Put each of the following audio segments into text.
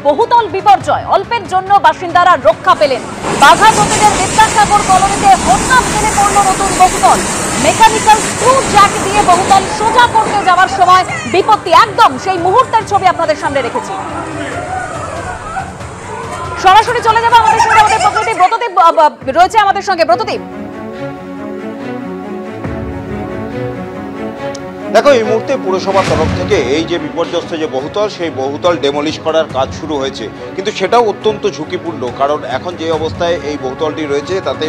বহুতল বিপর্যয়, অল্পের জন্য বাসিন্দারা রক্ষা পেলেন। বাঘা যতীনের বিদ্যাসাগর কলোনিতে হঠাৎ ফেলে পড়ল নতুন বহুতল। মেকানিক্যাল স্ক্রু জ্যাক দিয়ে বহুতল সোজা করতে যাওয়ার সময় বিপত্তি, একদম সেই মুহূর্তের ছবি আপনাদের সামনে রেখেছি। সরাসরি চলে যাবো আমাদের সঙ্গে, আমাদের প্রতিনিধি ব্রতদীপ রয়েছে আমাদের সঙ্গে। ব্রতদীপ, দেখো, এই মুহূর্তে পুরসভার তরফ থেকে এই যে বিপর্যস্ত যে বহুতল, সেই বহুতল ডেমলিশ করার কাজ শুরু হয়েছে, কিন্তু সেটাও অত্যন্ত ঝুঁকিপূর্ণ। কারণ এখন যে অবস্থায় এই বহুতলটি রয়েছে তাতে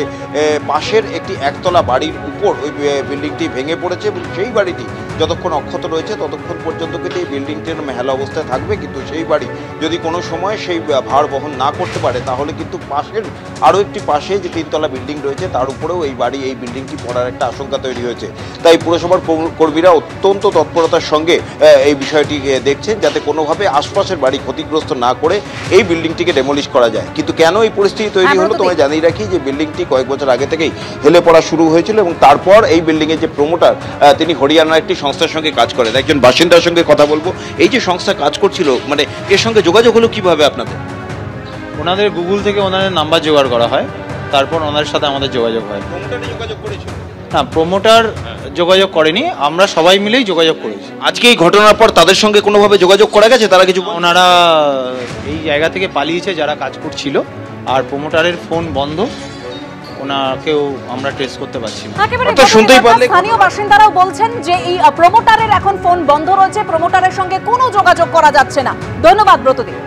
পাশের একটি একতলা বাড়ির উপর ওই বিল্ডিংটি ভেঙে পড়েছে এবং সেই বাড়িটি যতক্ষণ অক্ষত রয়েছে ততক্ষণ পর্যন্ত কিন্তু এই বিল্ডিংটির মেহাল অবস্থায় থাকবে। কিন্তু সেই বাড়ি যদি কোনো সময় সেই ভার বহন না করতে পারে তাহলে কিন্তু পাশের আরও একটি পাশে যে তিনতলা বিল্ডিং রয়েছে তার উপরেও এই বিল্ডিংটি পড়ার একটা আশঙ্কা তৈরি হয়েছে। তাই পুরসভার কর্মীরা অত্যন্ত তৎপরতার সঙ্গে এই বিষয়টি দেখছেন যাতে কোনোভাবে আশপাশের বাড়ি ক্ষতিগ্রস্ত না করে এই বিল্ডিংটিকে ডেমলিশ করা যায়। কিন্তু কেন এই পরিস্থিতি তৈরি হলো তোমায় জানিয়ে রাখি যে বিল্ডিংটি কয়েক বছর আগে থেকেই হেলে পড়া শুরু হয়েছিল এবং তারপর এই বিল্ডিংয়ের যে প্রমোটার তিনি হরিয়ানার একটি সংস্থার সঙ্গে কাজ করেন। একজন বাসিন্দার সঙ্গে কথা বলবো। এই যে সংস্থা কাজ করছিল, মানে এর সঙ্গে যোগাযোগ হলো কিভাবে আপনাদের? ওনাদের গুগল থেকে ওনাদের নাম্বার জোগাড় করা হয়, তারপর ওনাদের সাথে আমাদের যোগাযোগ হয়। প্রমোটারে যোগাযোগ করেছিল না, প্রমোটার যোগাযোগ করেনি, আমরা সবাই মিলেই যোগাযোগ করেছি। আজকে এই ঘটনার পর তাদের সঙ্গে কোনোভাবে যোগাযোগ করা গেছে? তারা কিছু ওনারা এই জায়গা থেকে পালিয়েছে যারা কাজ করছিল, আর প্রমোটারের ফোন বন্ধ, ওনাকেও আমরা ট্রেস করতে পারছি না। শুনতেই পারলে স্থানীয় বাসিন্দারাও বলছেন যে এই প্রমোটারের এখন ফোন বন্ধ রয়েছে, প্রমোটারের সঙ্গে কোনো যোগাযোগ করা যাচ্ছে না। ধন্যবাদ ব্রতদীপ।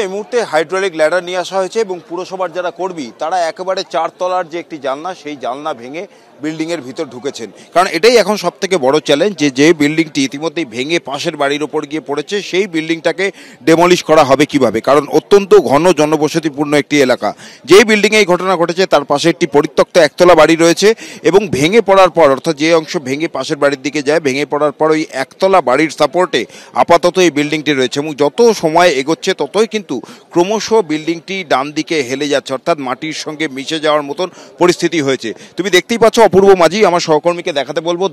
এই মুহূর্তে হাইড্রোলিক ল্যাডার নিয়ে আসা হয়েছে এবং পুরসভার যারা কর্মী তারা একেবারে 4 তলার যে একটি জানলা, সেই জানলা ভেঙে বিল্ডিংয়ের ভিতর ঢুকেছেন। কারণ এটাই এখন সব থেকে বড় চ্যালেঞ্জ যে বিল্ডিংটি ইতিমধ্যেই ভেঙে পাশের বাড়ির ওপর গিয়ে পড়েছে সেই বিল্ডিংটাকে ডেমলিশ করা হবে কিভাবে। কারণ অত্যন্ত ঘন জনবসতিপূর্ণ একটি এলাকা। যেই বিল্ডিংয়ে এই ঘটনা ঘটেছে তার পাশে একটি পরিত্যক্ত একতলা বাড়ি রয়েছে এবং ভেঙে পড়ার পর, অর্থাৎ যে অংশ ভেঙে পাশের বাড়ির দিকে যায়, ভেঙে পড়ার পর ওই একতলা বাড়ির সাপোর্টে আপাতত এই বিল্ডিংটি রয়েছে এবং যত সময় এগোচ্ছে ততই কিন্তু ক্রমশ বিল্ডিংটি ডান দিকে হেলে যাচ্ছে, অর্থাৎ মাটির সঙ্গে মিশে যাওয়ার মতন পরিস্থিতি হয়েছে। তুমি দেখতেই পাচ্ছ, অপূর্ব মাঝি আমার সহকর্মীকে দেখাতে বলবো,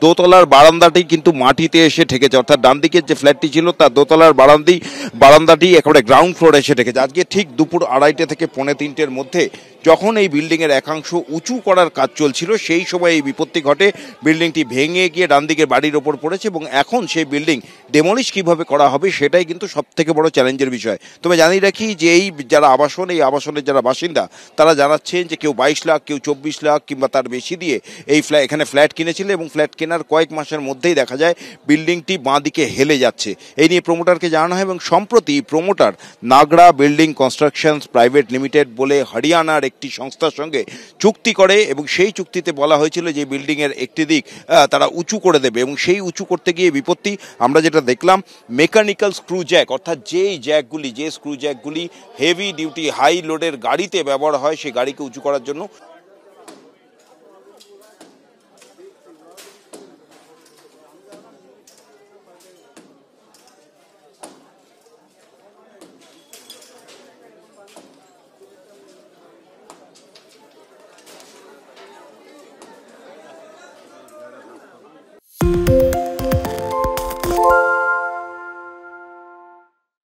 দোতলার বারান্দাটি কিন্তু মাটিতে এসে ঠেকেছে, অর্থাৎ ডান দিকের যে ফ্ল্যাটটি ছিল তার দোতলার বারান্দাটি একেবারে গ্রাউন্ড ফ্লোরে এসে ঠেকেছে। আজকে ঠিক দুপুর 2:30 থেকে 2:45-এর মধ্যে যখন এই বিল্ডিংয়ের একাংশ উঁচু করার কাজ চলছিল সেই সময় এই বিপত্তি ঘটে। বিল্ডিংটি ভেঙে গিয়ে ডান দিকের বাড়ির ওপর পড়েছে এবং এখন সেই বিল্ডিং ডেমলিশ কিভাবে করা হবে সেটাই কিন্তু সব থেকে বড় চ্যালেঞ্জের বিষয়। তবে জানিয়ে রাখি যে এই যারা এই আবাসনের যারা বাসিন্দা তারা জানাচ্ছেন যে কেউ 22 লাখ, কেউ 24 লাখ কিংবা তার বেশি দিয়ে এখানে ফ্ল্যাট কিনেছিল এবং ফ্ল্যাট কেনার কয়েক মাসের মধ্যেই দেখা যায় বিল্ডিংটি বাঁ দিকে হেলে যাচ্ছে। এই নিয়ে প্রমোটারকে জানানো হয় এবং সম্প্রতি promoter Nagra building constructions private limited বলে হরিয়ানার একটি সংস্থার সঙ্গে চুক্তি করে এবং সেই চুক্তিতে বলা হয়েছিল যে বিল্ডিংয়ের একটি দিক তারা উঁচু করে দেবে এবং সেই উঁচু করতে গিয়ে বিপত্তি। আমরা যেটা দেখলাম, মেকানিক্যাল স্ক্রু জ্যাক, অর্থাৎ যে স্ক্রু জ্যাকগুলি হেভি ডিউটি হাই লোডের গাড়িতে ব্যবহার হয়, সেই গাড়িকে উঁচু করার জন্য